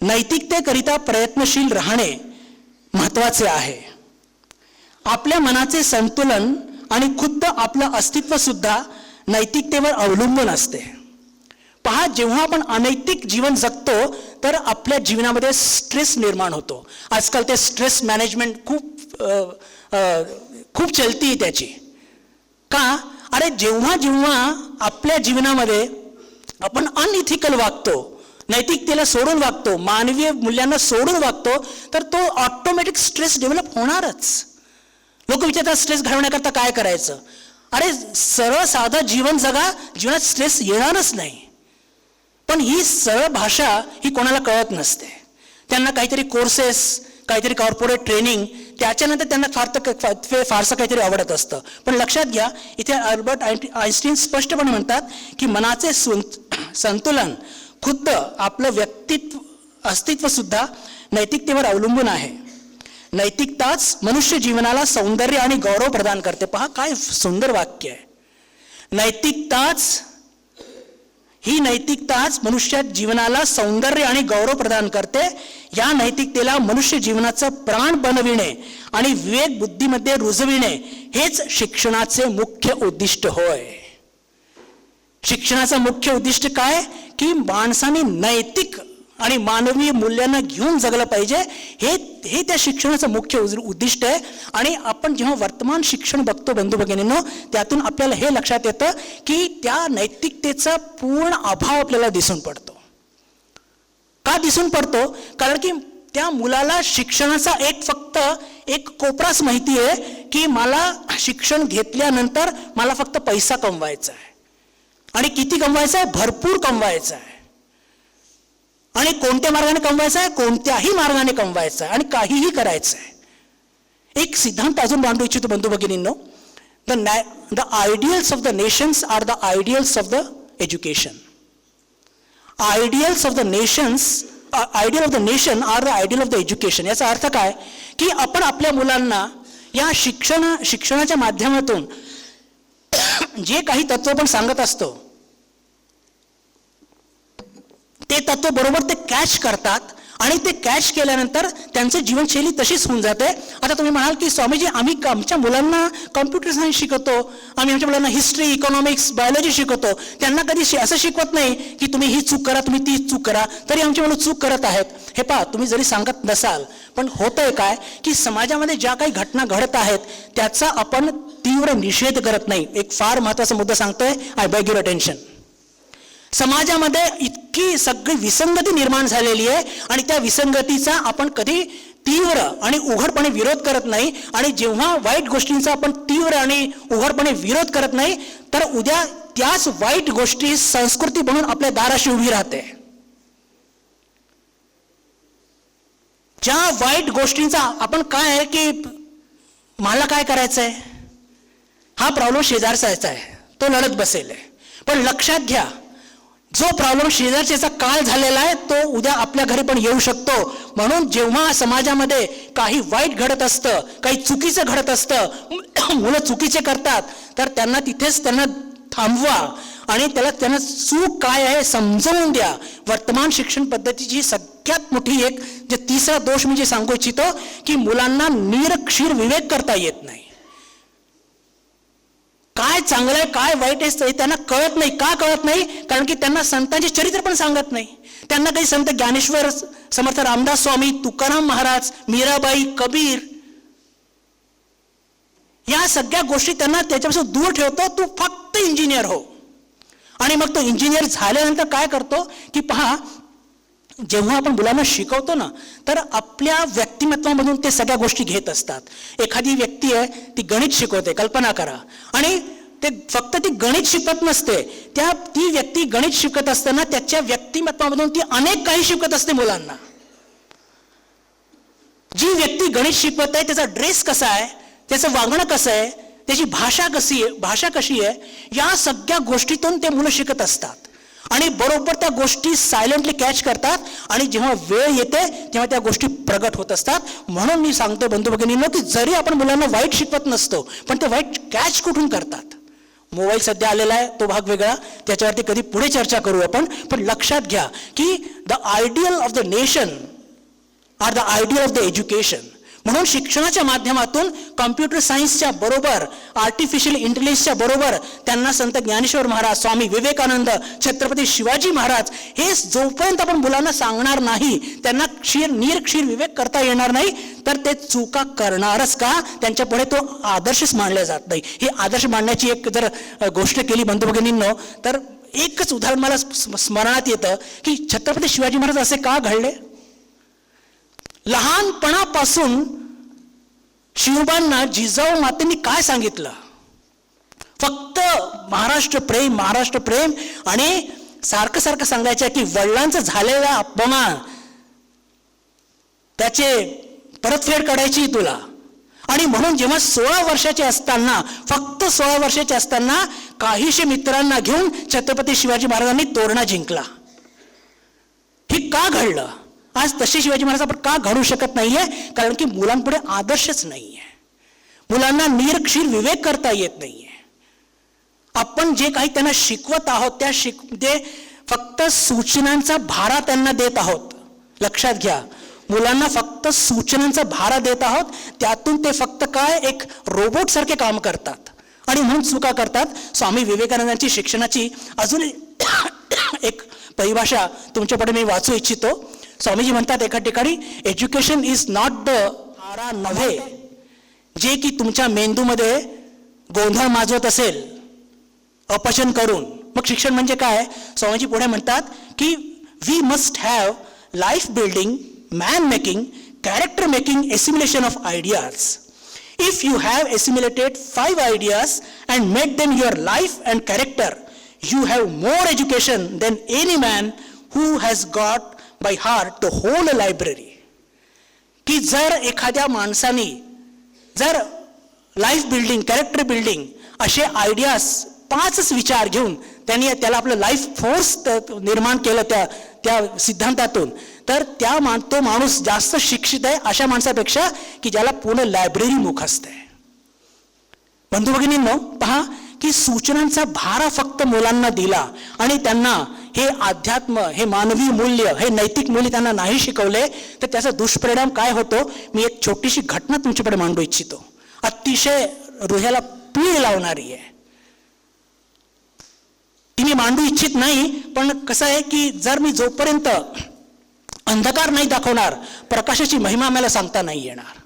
नैतिकतेकरिता प्रयत्नशील राहणे महत्वाचे आहे. आपल्या मनाचे संतुलन आणि खुद्द आपलं अस्तित्व सुद्धा नैतिकतेवर अवलंबून असते. पहा, जेव्हा आपण अनैतिक जीवन जगतो तर आपल्या जीवनामध्ये स्ट्रेस निर्माण होतो. आजकाल ते स्ट्रेस मॅनेजमेंट खूप चलती आहे त्याची. का? अरे जेव्हा आपल्या जीवनामध्ये आपण अनइथिकल वागतो, नैतिकतेला सोडून वागतो, मानवीय मूल्यांना सोडून वागतो, तर तो ऑटोमॅटिक स्ट्रेस डेव्हलप होणारच. लोक विचारतात स्ट्रेस घालवण्याकरता काय करायचं. अरे सरळ साधं जीवन जगा, जीवनात स्ट्रेस येणारच नाही. पण ही सरळ भाषा ही कोणाला कळत नसते. त्यांना काहीतरी कोर्सेस, काहीतरी कॉर्पोरेट ट्रेनिंग, त्याच्यानंतर त्यांना फारसं काहीतरी आवडत असतं. पण लक्षात घ्या, इथे अल्बर्ट आइन्स्टीन स्पष्टपणे म्हणतात की मनाचे संतुलन खुद्द आपलं अस्तित्व सुद्धा नैतिकतेवर अवलंबून आहे. नैतिकताच मनुष्य जीवनाला सौंदर्य आणि गौरव प्रदान करते. पहा काय सुंदर वाक्य आहे. नैतिकताच मनुष्य जीवनाला सौंदर्य आणि गौरव प्रदान करते. या नैतिकतेला मनुष्य जीवनाचं प्राण बनविणे आणि विवेक बुद्धीमध्ये रुजविणे हेच शिक्षणाचे मुख्य उद्दिष्ट होय. शिक्षणाचं मुख्य उद्दिष्ट काय? की माणसाने नैतिक आणि मानवी मूल्यांना घेऊन जगलं पाहिजे, हे त्या शिक्षणाचं मुख्य उद्दिष्ट आहे. आणि आपण जेव्हा वर्तमान शिक्षण बघतो बंधू भगिनींनो, त्यातून आपल्याला हे लक्षात येतं की त्या नैतिकतेचा पूर्ण अभाव आपल्याला दिसून पडतो. का दिसून पडतो? कारण की त्या मुलाला शिक्षणाचा फक्त एक कोपराच माहिती आहे की मला शिक्षण घेतल्यानंतर मला फक्त पैसा कमवायचा आहे. आणि किती कमवायचा आहे? भरपूर कमवायचा आहे. आणि कोणत्या मार्गाने कमवायचा आहे? कोणत्याही मार्गाने कमवायचा आहे आणि काहीही करायचं आहे. एक सिद्धांत अजून मांडू इच्छितो बंधू भगिनींनो. The ideals of the nations are the ideals of the education. Ideals of the nations ideal of the nation are the ideal of the education. याचा अर्थ काय की आपण आपल्या मुलांना या शिक्षणाच्या माध्यमातून जे काही तत्व आपण सांगत असतो ते तत्व बरोबर ते कॅच करतात आणि ते कॅच केल्यानंतर त्यांची जीवनशैली तशीच होऊन जाते. आता तुम्ही म्हणाल की स्वामीजी आम्ही आमच्या मुलांना कॉम्प्युटर सायन्स शिकवतो, आम्ही आमच्या मुलांना हिस्ट्री, इकॉनॉमिक्स, बायोलॉजी शिकवतो, त्यांना कधी असं शिकवत नाही की तुम्ही ही चूक करा, तुम्ही ती चूक करा, तरी आमची मुलं चूक करत आहेत. हे पहा, तुम्ही जरी सांगत नसाल पण होतंय काय की समाजामध्ये ज्या काही घटना घडत आहेत त्याचा आपण तीव्र निषेध करत नाही. एक फार महत्त्वाचा मुद्दा सांगतोय, आय बेग युअर अटेन्शन. समाजामध्ये इतकी सगळी विसंगती निर्माण झालेली आहे आणि त्या विसंगतीचा आपण कधी तीव्र आणि उघडपणे विरोध करत नाही. आणि जेव्हा वाईट गोष्टींचा आपण तीव्र आणि उघडपणे विरोध करत नाही तर उद्या त्याच वाईट गोष्टी संस्कृती बनून आपल्या दाराशी उभी राहते. ज्या वाईट गोष्टींचा आपण काय आहे की मला काय करायचंय, हा प्रॉब्लेम शेजारचा आहे, तो लढत बसेल. पण लक्षात घ्या, जो प्रॉब्लेम शेजारच्याचा काळ झालेला आहे तो उद्या आपल्या घरी पण येऊ शकतो. म्हणून जेव्हा समाजामध्ये काही वाईट घडत असतं, काही चुकीचं घडत असतं, मुलं चुकीचे करतात, तर त्यांना तिथेच त्यांना थांबवा आणि त्यांना चूक काय आहे समजावून द्या. वर्तमान शिक्षण पद्धतीची सगळ्यात मोठी जे तिसरा दोष मी जे सांगू इच्छितो की मुलांना निरक्षीर विवेक करता येत नाही. काय चांगलं आहे काय वाईट आहे त्यांना कळत नाही. का कळत नाही? कारण की त्यांना संतांचे चरित्र पण सांगत नाही. त्यांना काही संत ज्ञानेश्वर, समर्थ रामदास स्वामी, तुकाराम महाराज, मीराबाई, कबीर या सगळ्या गोष्टी त्यांना त्याच्यापासून दूर ठेवतो. तू फक्त इंजिनियर हो. आणि मग तो इंजिनियर झाल्यानंतर काय करतो की पहा, जेव्हा आपण मुलांना शिकवतो ना तर आपल्या व्यक्तिमत्वामधून ते सगळ्या गोष्टी घेत असतात. एखादी व्यक्ती आहे ती गणित शिकवते, कल्पना करा, आणि ते फक्त ती गणित शिकवत नसते, ती व्यक्ती गणित शिकत असताना त्याच्या व्यक्तिमत्वामधून ती अनेक काही शिकत असते मुलांना. जी व्यक्ती गणित शिकवत आहे त्याचा ड्रेस कसा आहे, त्याचं वागणं कसं आहे, त्याची भाषा कशी आहे, या सगळ्या गोष्टीतून ते मुलं शिकत असतात. आणि बरोबर त्या गोष्टी सायलेंटली कॅच करतात आणि जेव्हा वेळ येते तेव्हा त्या गोष्टी प्रगट होत असतात. म्हणून मी सांगतो बंधू भगिनींनो की जरी आपण मुलांना वाईट शिकवत नसतो पण ते वाईट कॅच कुठून करतात. मोबाईल सध्या आलेला आहे, तो भाग वेगळा, त्याच्यावरती कधी पुढे चर्चा करू आपण. पण लक्षात घ्या की the ideal of the nation are the ideal of the education. म्हणून शिक्षणाच्या माध्यमातून कॉम्प्युटर सायन्सच्या बरोबर, आर्टिफिशियल इंटेलिजन्सच्या बरोबर त्यांना संत ज्ञानेश्वर महाराज, स्वामी विवेकानंद, छत्रपती शिवाजी महाराज हे जोपर्यंत आपण मुलांना सांगणार नाही, त्यांना निरक्षीर विवेक करता येणार नाही, तर ते चुका करणारच का, त्यांच्या पुढे तो आदर्शच मानला जात नाही. ही आदर्श मांडण्याची एक जर गोष्ट केली बंधू भगिनींनो तर एकच उदाहरण मला स्मरणात येतं की छत्रपती शिवाजी महाराज असे का घडले. लहानपणापासून शिवबांना जिजाऊ मातेंनी काय सांगितलं, फक्त महाराष्ट्र प्रेम, महाराष्ट्र प्रेम, आणि सारखं सारखं सांगायचं की वडिलांचा झालेला अपमान त्याचे परतफेड करायची तुला. आणि म्हणून जेव्हा 16 वर्षाचे असताना, फक्त 16 वर्षाचे असताना काहीशे मित्रांना घेऊन छत्रपती शिवाजी महाराजांनी तोरणा जिंकला. हे का घडलं? आज तसे शिवाजी महाराज आपण का घडू शकत नाहीये? कारण की मुलांपुढे आदर्शच नाहीये, मुलांना निरक्षीर विवेक करता येत नाहीये. आपण जे काही त्यांना शिकवत आहोत ते फक्त सूचनांचा भारा त्यांना देत आहोत. लक्षात घ्या, मुलांना फक्त सूचनांचा भारा देत आहोत, त्यातून ते फक्त काय एक रोबोट सारखे काम करतात आणि म्हणून चुका करतात. स्वामी विवेकानंदांची शिक्षणाची अजून एक परिभाषा तुमच्यापुढे मी वाचू इच्छितो. स्वामीजी म्हणतात एका ठिकाणी, एज्युकेशन इज नॉट द आरा नव्हे जे की तुमच्या मेंदूमध्ये गोंधळ माजवत असेल अपचन करून. मग शिक्षण म्हणजे काय? स्वामीजी पुढे म्हणतात की we must have life building, man making, character making assimilation of ideas. If you have assimilated 5 ideas and made them your life and character, you have more education than any man who has got by heart the whole library. की जर एखाद्या माणसाने जर life building, character building असे ideas 5 विचार घेऊन त्यांनी त्याला आपलं लाईफ फोर्स निर्माण केलं त्या सिद्धांतातून, तर तो माणूस जास्त शिक्षित आहे अशा माणसापेक्षा की ज्याला पूर्ण लायब्ररी मुखस्त आहे. बंधू भगिनींनो, पहा की सूचनांचा भारा फक्त मुलांना दिला आणि त्यांना हे अध्यात्म, हे मानवी मूल्य, हे नैतिक मूल्य त्यांना नाही शिकवले तर त्याचा दुष्परिणाम काय होतो. मी एक छोटीशी घटना तुमच्याकडे मांडू इच्छितो, अतिशय हृदयाला पीळ लावणारी आहे. ती मी मांडू इच्छित नाही, पण कसं आहे की जर मी जोपर्यंत अंधकार नाही दाखवणार प्रकाशाची महिमा मला सांगता नाही येणार.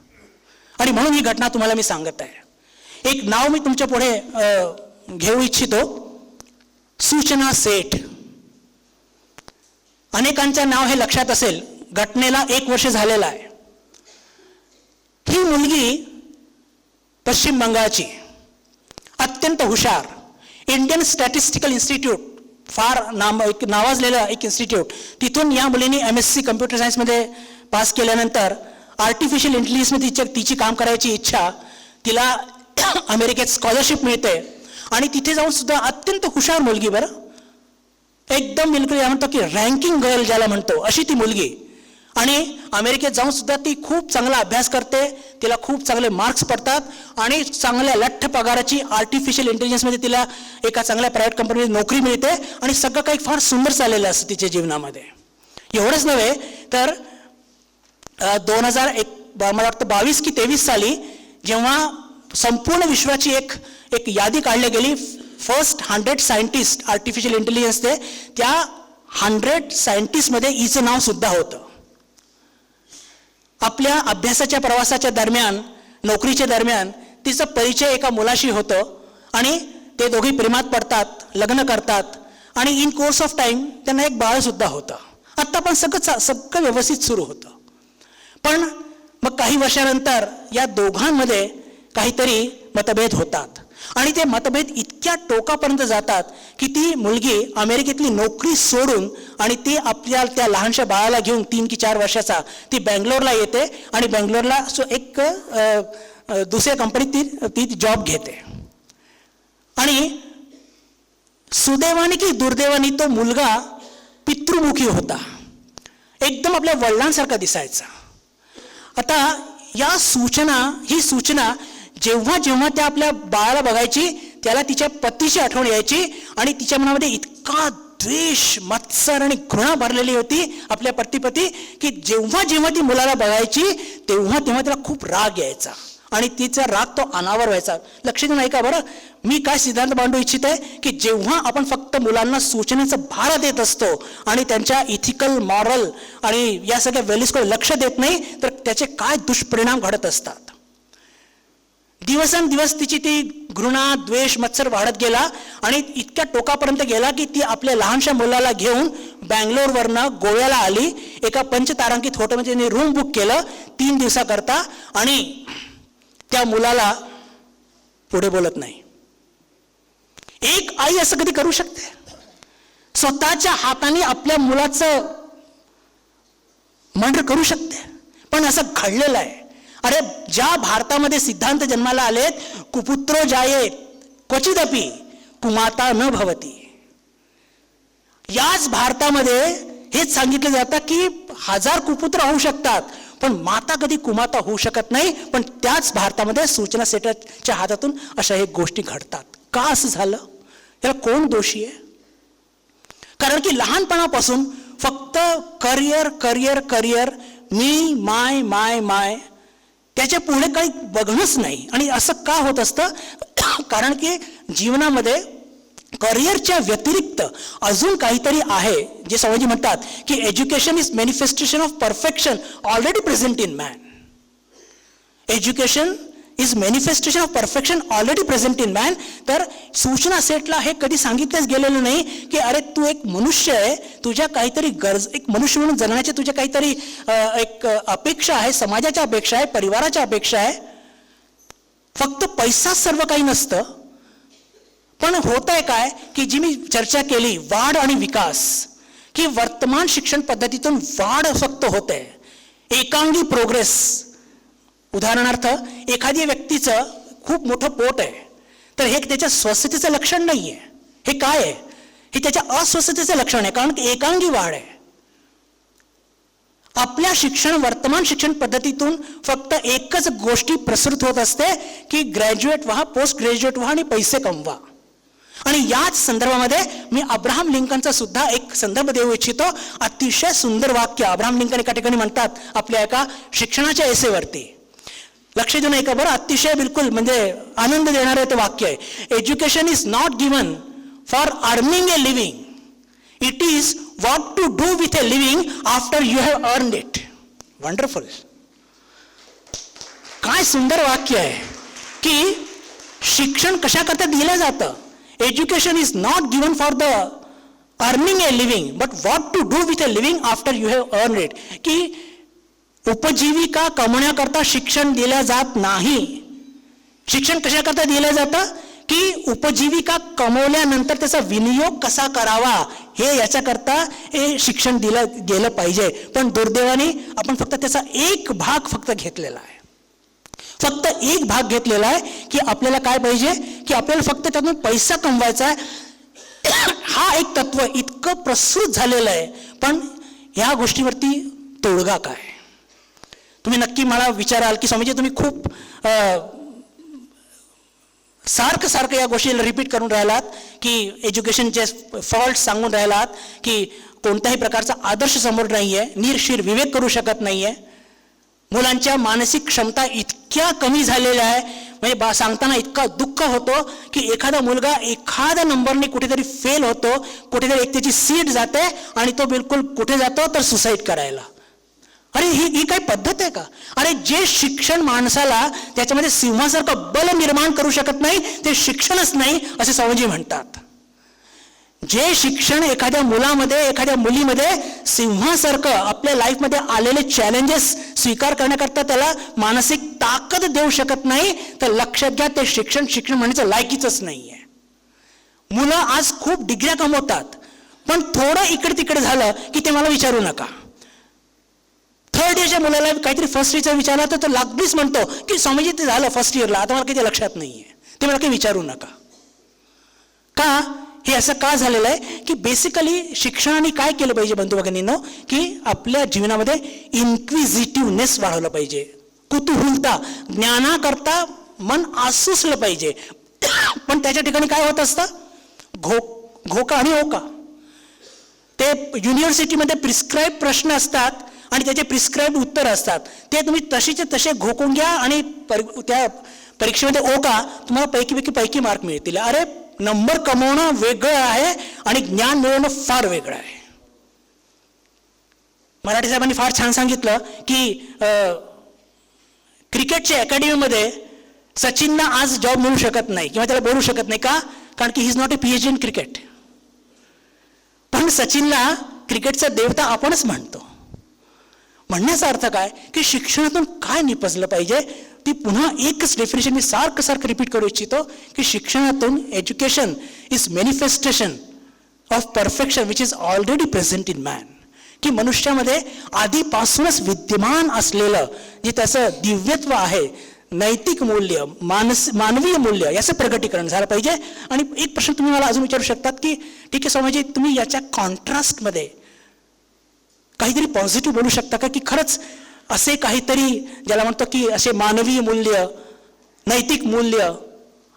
आणि म्हणून ही घटना तुम्हाला मी सांगत आहे. एक नाव मी तुमच्या पुढे घेऊ इच्छितो, सूचना सेठ. अनेकांच्या नाव हे लक्षात असेल. घटनेला 1 वर्ष झालेलं आहे. ही मुलगी पश्चिम बंगालची, अत्यंत हुशार, इंडियन स्टॅटिस्टिकल इन्स्टिट्यूट, फार नावाजलेलं एक इन्स्टिट्यूट, तिथून या मुलीने MSc कम्प्युटर सायन्समध्ये पास केल्यानंतर आर्टिफिशियल इंटेलिजन्समध्ये तिची काम करायची इच्छा, तिला अमेरिकेत स्कॉलरशिप मिळते आणि तिथे जाऊन सुद्धा अत्यंत हुशार मुलगी, बरं एकदम बिलकुल म्हणतो की रँकिंग गर्ल ज्याला म्हणतो अशी ती मुलगी. आणि अमेरिकेत जाऊन सुद्धा ती खूप चांगला अभ्यास करते, तिला खूप चांगले मार्क्स पडतात आणि चांगल्या लठ्ठ पगाराची आर्टिफिशियल इंटेलिजन्समध्ये तिला एका चांगल्या प्रायव्हेट कंपनीमध्ये नोकरी मिळते आणि सगळं काही फार सुंदर चाललेलं असतं तिच्या जीवनामध्ये. एवढंच नव्हे तर 2001 मला वाटतं 22 की 23 साली जेव्हा संपूर्ण विश्वाची एक यादी काढली गेली, फर्स्ट 100 सायंटिस्ट आर्टिफिशियल इंटेलिजन्सचे, त्या 100 सायंटिस्टमध्ये हिचं नाव सुद्धा होतं. आपल्या अभ्यासाच्या प्रवासाच्या दरम्यान, नोकरीच्या दरम्यान तिचा परिचय एका मुलाशी होतं आणि ते दोघे प्रेमात पडतात, लग्न करतात आणि इन कोर्स ऑफ टाइम त्यांना एक बाळ सुद्धा होतं. आत्ता पण सगळं व्यवस्थित सुरू होतं. पण मग काही वर्षानंतर या दोघांमध्ये काहीतरी मतभेद होतात आणि ते मतभेद इतक्या टोकापर्यंत जातात की ती मुलगी अमेरिकेतली नोकरी सोडून आणि ती आपल्या त्या लहानशा बाळाला घेऊन 3 की 4 वर्षाचा ती बेंगलोरला येते आणि बेंगलोरला एक दुसऱ्या कंपनीत ती जॉब घेते. आणि सुदैवाने की दुर्दैवाने तो मुलगा पितृमुखी होता, एकदम आपल्या वडिलांसारखा दिसायचा. आता ही सूचना जेव्हा जेव्हा त्या आपल्या बाळाला बघायची त्याला तिच्या पतीची आठवण यायची आणि तिच्या मनामध्ये इतका द्वेष, मत्सर आणि घृणा भरलेली होती आपल्या पती की जेव्हा जेव्हा ती मुलाला बघायची तेव्हा तिला खूप राग यायचा आणि तिचा राग तो अनावर व्हायचा. लक्ष देऊ नाही का बरं, मी काय सिद्धांत मांडू इच्छित आहे की जेव्हा आपण फक्त मुलांना सूचनेचा भार देत असतो आणि त्यांच्या इथिकल, मॉरल आणि या सगळ्या व्हॅल्यूजकडे लक्ष देत नाही तर त्याचे काय दुष्परिणाम घडत असतात. दिवसेंदिवस तिची ती घृणा, द्वेष, मत्सर वाढत गेला आणि इतक्या टोकापर्यंत गेला की ती आपल्या लहानशा मुलाला घेऊन बँगलोरवरनं गोव्याला आली. एका पंचतारांकित हॉटेलमध्ये तिने रूम बुक केलं 3 दिवसाकरता आणि त्या मुलाला पुढे बोलत नाही. एक आई असं कधी करू शकते? स्वतःच्या हाताने आपल्या मुलाचं मर्डर करू शकते? पण असं घडलेलं आहे. अरे ज्या भारतामध्ये सिद्धांत जन्माला आलेत, कुपुत्रो जायेत क्वचिदपि कुमाता न भवती, याच भारतामध्ये हेच सांगितलं जातं की 1000 कुपुत्र होऊ शकतात पण माता कधी कुमाता होऊ शकत नाही. पण त्याच भारतामध्ये सूचना सेटच्या हातातून अशा हे गोष्टी घडतात. का असं झालं? याला कोण दोषी आहे? कारण की लहानपणापासून फक्त करिअर करिअर करिअर, मी, माय माय माय, त्याच्या पुढे काही बघणंच नाही. आणि असं का होत असतं? कारण की जीवनामध्ये करिअरच्या व्यतिरिक्त अजून काहीतरी आहे जे स्वामीजी म्हणतात की education is manifestation of perfection already present in man. Education is manifestation of perfection already present in man. तर सूचना सेटला हे कधी सांगितलंच गेलेलं नाही की अरे तू एक मनुष्य आहे, तुझ्या काहीतरी गरज, एक मनुष्य म्हणून जगण्याच्या तुझ्या काहीतरी एक अपेक्षा आहे, समाजाच्या अपेक्षा आहे, परिवाराच्या अपेक्षा आहे. फक्त पैसाच सर्व काही नसतं. पण होत आहे काय की जी मी चर्चा केली वाढ आणि विकास, की वर्तमान शिक्षण पद्धतीतून वाढ फक्त होत आहे, एकांगी प्रोग्रेस. उदाहरणार्थ एखाद्या व्यक्तीचं खूप मोठं पोट आहे तर हे त्याच्या स्वस्थतेचं लक्षण नाही आहे. हे काय आहे? हे त्याच्या अस्वस्थतेचं लक्षण आहे, कारण की एकांगी वाढ आहे. आपल्या वर्तमान शिक्षण पद्धतीतून फक्त एकच गोष्टी प्रसृत होत असते की ग्रॅज्युएट व्हा, पोस्ट ग्रॅज्युएट व्हा आणि पैसे कमवा. आणि याच संदर्भामध्ये मी अब्राहम लिंकनचा सुद्धा एक संदर्भ देऊ इच्छितो. अतिशय सुंदर वाक्य अब्राहम लिंकन एका ठिकाणी म्हणतात आपल्या एका शिक्षणाच्या एसेवरती. लक्ष देऊन ऐका बरं, अतिशय बिलकुल म्हणजे आनंद देणारे ते वाक्य आहे. Education is not given for earning a living, it is what to do with a living after you have earned it. Wonderful. काय सुंदर वाक्य आहे की शिक्षण कशाकरता दिलं जातं. Education is not given for the earning a living but what to do with a living after you have earned it. की उपजीविका कमवण्याकरता शिक्षण दिलं जात नाही. शिक्षण कशाकरता दिलं जातं की उपजीविका कमवल्यानंतर त्याचा विनियोग कसा करावा हे याच्याकरता हे शिक्षण दिलं गेलं पाहिजे. पण दुर्दैवाने आपण फक्त त्याचा एक भाग फक्त घेतलेला आहे. फक्त एक भाग घेतलेला आहे की आपल्याला काय पाहिजे की आपल्याला फक्त त्यातून पैसा कमवायचा आहे. हा एक तत्व इतकं प्रसृत झालेलं आहे. पण ह्या गोष्टीवरती तोडगा काय? तुम्ही नक्की मला विचाराल की स्वामीजी तुम्ही खूप सारखं या गोष्टीला रिपीट करून राहिलात की एज्युकेशनचे फॉल्ट सांगून राहिलात की कोणत्याही प्रकारचा आदर्श समोर नाही आहे, नीरशीर विवेक करू शकत नाही आहे, मुलांच्या मानसिक क्षमता इतक्या कमी झालेल्या आहे. म्हणजे सांगताना इतका दुःख होतो की एखादा मुलगा एखाद्या नंबरने कुठेतरी फेल होतो, कुठेतरी एक त्याची सीट जाते आणि तो बिलकुल कुठे जातो तर सुसाईड करायला. अरे ही काही पद्धत आहे का? अरे जे शिक्षण माणसाला त्याच्यामध्ये सिंहासारखं बल निर्माण करू शकत नाही ते शिक्षणच नाही असे स्वामीजी म्हणतात. जे शिक्षण एखाद्या मुलामध्ये एखाद्या मुलीमध्ये सिंहासारखं आपल्या लाईफमध्ये आलेले चॅलेंजेस स्वीकार करण्याकरता त्याला मानसिक ताकद देऊ शकत नाही तर लक्षात घ्या ते शिक्षण म्हणण्याचं लायकीचंच नाही आहे. मुलं आज खूप डिग्र्या कमवतात पण थोडं इकडे तिकडे झालं की ते मला विचारू नका. थर्ड इयरच्या मुलाला काहीतरी फर्स्ट इयरचा विचारला तर तो लागलीच म्हणतो की स्वामीजी ते झालं फर्स्ट इयरला, आता मला काही लक्षात नाही आहे, ते मला काही विचारू नका. का? हे असं का झालेलं आहे की बेसिकली शिक्षणाने काय केलं पाहिजे बंधू भगिनींनो की आपल्या जीवनामध्ये इन्क्विजिटिव्हनेस वाढवलं पाहिजे, कुतूहलता, ज्ञानाकरता मन आसुसलं पाहिजे. पण त्याच्या ठिकाणी काय होत असतं? घोका आणि ओका. ते युनिव्हर्सिटीमध्ये प्रिस्क्राईब प्रश्न असतात आणि त्याचे प्रिस्क्राईब उत्तर असतात, ते तुम्ही तसेचे तसे घोकून घ्या आणि त्या परीक्षेमध्ये ओका, तुम्हाला पैकी मार्क मिळतील. अरे नंबर कमवणं वेगळं आहे आणि ज्ञान मिळवणं फार वेगळं आहे. मराठी साहेबांनी फार छान सांगितलं की क्रिकेटच्या अकॅडमीमध्ये सचिनला आज जॉब मिळू शकत नाही किंवा त्याला बोलू शकत नाही. का? कारण की he is not a PhD in cricket. पण सचिनला क्रिकेटचा देवता आपणच म्हणतो. म्हणण्याचा अर्थ काय की शिक्षणातून काय निपजलं पाहिजे ती पुन्हा एकच डेफिनेशन मी सारखं रिपीट करू इच्छितो की शिक्षणातून education is manifestation of perfection which is already present in man. की मनुष्यामध्ये आधीपासूनच विद्यमान असलेलं जे त्याचं दिव्यत्व आहे, नैतिक मूल्य, मानवीय मूल्य याचं प्रगटीकरण झालं पाहिजे. आणि एक प्रश्न तुम्ही मला अजून विचारू शकतात की ठीक आहे स्वामीजी तुम्ही याच्या कॉन्ट्रास्टमध्ये काहीतरी पॉझिटिव्ह बोलू शकता का की खरंच असे काहीतरी ज्याला म्हणतो की असे मानवीय मूल्य, नैतिक मूल्य,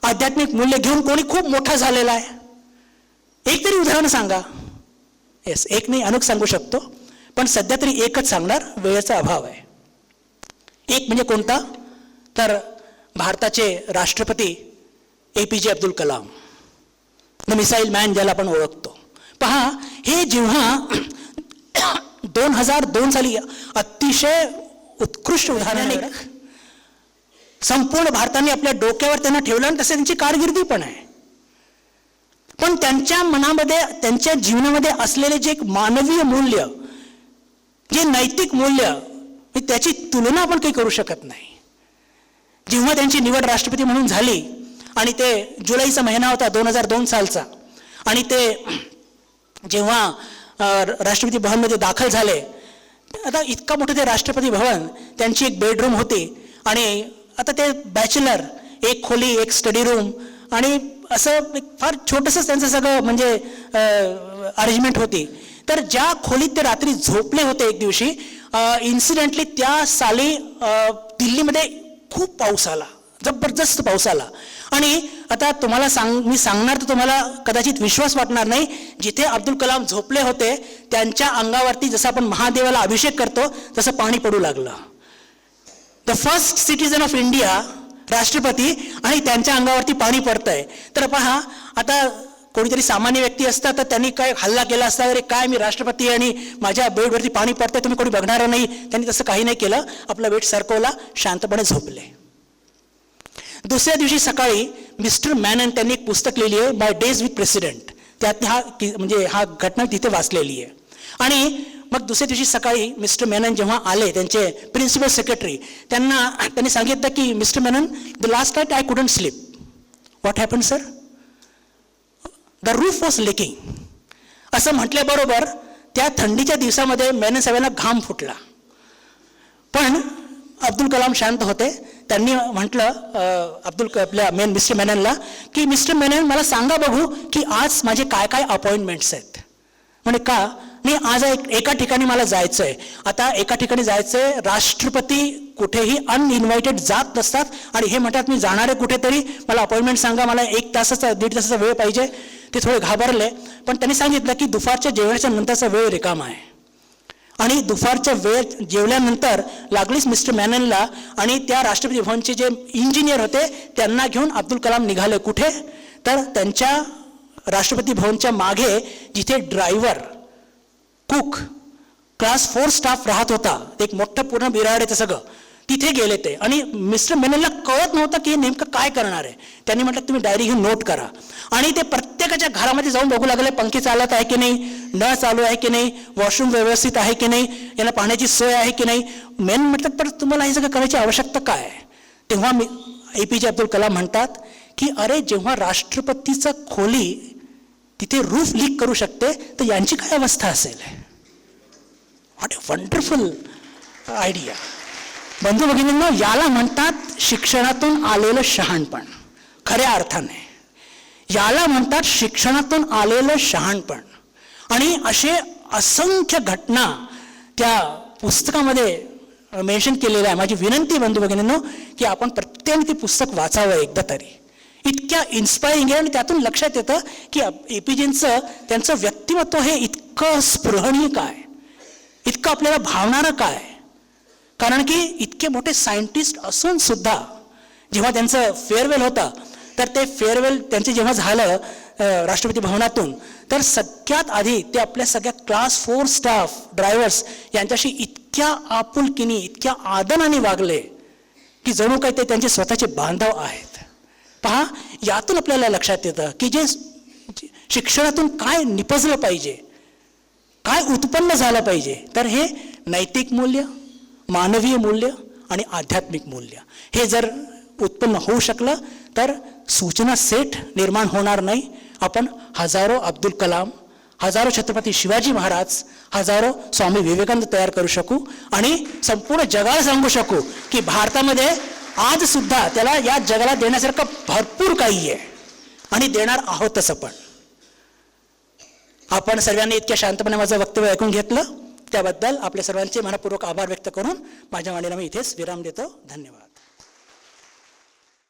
आध्यात्मिक मूल्य घेऊन कोणी खूप मोठा झालेला आहे? एक तरी उदाहरण सांगा. येस, एक नाही अनेक सांगू शकतो पण सध्या तरी एकच सांगणार, वेळेचा अभाव आहे. एक म्हणजे कोणता तर भारताचे राष्ट्रपती APJ Abdul Kalam. The missile man ज्याला आपण ओळखतो. पहा, हे जेव्हा 2002 साली अतिशय उत्कृष्ट उदाहरण संपूर्ण भारताने आपल्या डोक्यावर त्यांना ठेवलं आणि तसे त्यांची कारकिर्दी पण आहे. पण त्यांच्या मनामध्ये, त्यांच्या जीवनामध्ये असलेले जे एक मानवीय मूल्य, जे नैतिक मूल्य, त्याची तुलना आपण काही करू शकत नाही. जेव्हा त्यांची निवड राष्ट्रपती म्हणून झाली आणि ते जुलैचा महिना होता 2002 सालचा, आणि ते जेव्हा राष्ट्रपती भवनमध्ये दाखल झाले, आता इतका मोठं ते राष्ट्रपती भवन, त्यांची एक बेडरूम होती आणि आता ते बॅचलर, एक खोली, एक स्टडी रूम आणि असं एक फार छोटंसं त्यांचं सगळं म्हणजे अरेंजमेंट होती. तर ज्या खोलीत ते रात्री झोपले होते एक दिवशी, इन्सिडेंटली त्या साली दिल्लीमध्ये खूप पाऊस आला, जबरदस्त पाऊस आला. आणि आता तुम्हाला मी सांगणार तर तुम्हाला कदाचित विश्वास वाटणार नाही, जिथे अब्दुल कलाम झोपले होते त्यांच्या अंगावरती जसं आपण महादेवाला अभिषेक करतो तसं पाणी पडू लागलं. The first citizen of India, राष्ट्रपती, आणि त्यांच्या अंगावरती पाणी पडतंय. तर पहा, आता कोणीतरी सामान्य व्यक्ती असता तर त्यांनी काय हल्ला केला असता, अरे काय मी राष्ट्रपती आणि माझ्या बेडवरती पाणी पडतंय, तुम्ही कोणी बघणार नाही. त्यांनी तसं काही नाही केलं, आपला बेड सरकवला, शांतपणे झोपले. दुसऱ्या दिवशी सकाळी मिस्टर मॅनन त्यांनी एक पुस्तक लिहिली आहे, माय डेज विथ प्रेसिडेंट. त्यात हा घटना तिथे वाचलेली आहे. आणि मग दुसऱ्या दिवशी सकाळी मिस्टर मेनन जेव्हा आले, त्यांचे प्रिन्सिपल सेक्रेटरी, त्यांनी सांगितलं की mister Menon, the last night I couldn't sleep. What happen sir? The roof was leaking. असं म्हटल्याबरोबर त्या थंडीच्या दिवसामध्ये मेनन साहेबांना घाम फुटला. पण अब्दुल कलाम शांत होते. त्यांनी म्हटलं आपल्या मिस्टर मेननला की मिस्टर मेनन, मला सांगा बघू की आज माझे काय काय अपॉइंटमेंट्स आहेत. म्हणजे का नाही, आज एका ठिकाणी मला जायचं आहे. आता एका ठिकाणी जायचं आहे, राष्ट्रपती कुठेही अनइन्व्हायटेड जात नसतात आणि हे म्हणतात मी जाणार आहे कुठेतरी, मला अपॉइंटमेंट सांगा, मला 1 तासाचा 1.5 तासाचा वेळ पाहिजे. ते थोडे घाबरले, पण त्यांनी सांगितलं की दुपारच्या जेवणाच्या नंतरचा वेळ रिकामा आहे. आणि दुपारच्या वेळ जेवल्यानंतर लागलीच मिस्टर मॅननला आणि त्या राष्ट्रपती भवनचे जे इंजिनियर होते त्यांना घेऊन अब्दुल कलाम निघाले. कुठे? तर त्यांच्या राष्ट्रपती भवनच्या मागे, जिथे ड्रायव्हर, कुक, क्लास 4 स्टाफ राहत होता, एक मोठं पूर्ण बिराड आहे सगळं, तिथे गेले ते. आणि मिस्टर मेननला कळत नव्हतं की नेमकं काय करणार आहे. त्यांनी म्हटलं तुम्ही डायरी घेऊन नोट करा. आणि ते प्रत्येकाच्या घरामध्ये जाऊन बघू लागले, पंखे चालत आहे की नाही, नळ चालू आहे की नाही, वॉशरूम व्यवस्थित आहे की नाही, याला पाण्याची सोय आहे की नाही. मेन म्हटलं पण तुम्हाला हे सगळं करायची आवश्यकता काय आहे? तेव्हा APJ अब्दुल कलाम म्हणतात की अरे, जेव्हा राष्ट्रपतीचा खोली तिथे रूफ लीक करू शकते तर यांची काय अवस्था असेल. What a wonderful idea. बंधू भगिनींनो, याला म्हणतात शिक्षणातून आलेलं शहाणपण. खऱ्या अर्थाने याला म्हणतात शिक्षणातून आलेलं शहाणपण. आणि असे असंख्य घटना त्या पुस्तकामध्ये मेन्शन केलेलं आहे. माझी विनंती बंधू भगिनींनो की आपण प्रत्येकाने ते पुस्तक वाचावं एकदा तरी. इतक्या इन्स्पायरिंग आहे आणि त्यातून लक्षात येतं की APJंचं त्यांचं व्यक्तिमत्व हे इतकं स्पृहणीय काय, इतकं आपल्याला भावणारं काय. कारण की इतके मोठे सायंटिस्ट असून सुद्धा जेव्हा त्यांचं फेअरवेल होतं, तर ते फेअरवेल त्यांचे जेव्हा झालं राष्ट्रपती भवनातून, तर सगळ्यात आधी ते आपल्या सगळ्या क्लास 4 स्टाफ, ड्रायव्हर्स यांच्याशी इतक्या आपुलकीने, इतक्या आदराने वागले की जणू काही ते त्यांचे स्वतःचे बांधव आहेत. पहा, यातून आपल्याला लक्षात येतं की जे शिक्षणातून काय निपजलं पाहिजे, काय उत्पन्न झालं पाहिजे. तर हे नैतिक मूल्य, मानवीय मूल्य आणि आध्यात्मिक मूल्य हे जर उत्पन्न होऊ शकलं तर सूचना सेट निर्माण होणार नाही. आपण हजारो अब्दुल कलाम, हजारो छत्रपती शिवाजी महाराज, हजारो स्वामी विवेकानंद तयार करू शकू आणि संपूर्ण जगाला सांगू शकू की भारतामध्ये आज सुद्धा त्याला या जगाला देण्यासारखं भरपूर काही आहे आणि देणार आहोतच आपण. आपण सर्वांनी इतक्या शांतपणे माझं वक्तव्य ऐकून घेतलं त्याबद्दल आपल्या सर्वांचे मनपूर्वक आभार व्यक्त करून माझ्या वाणीला मी इथेच विराम देतो. धन्यवाद.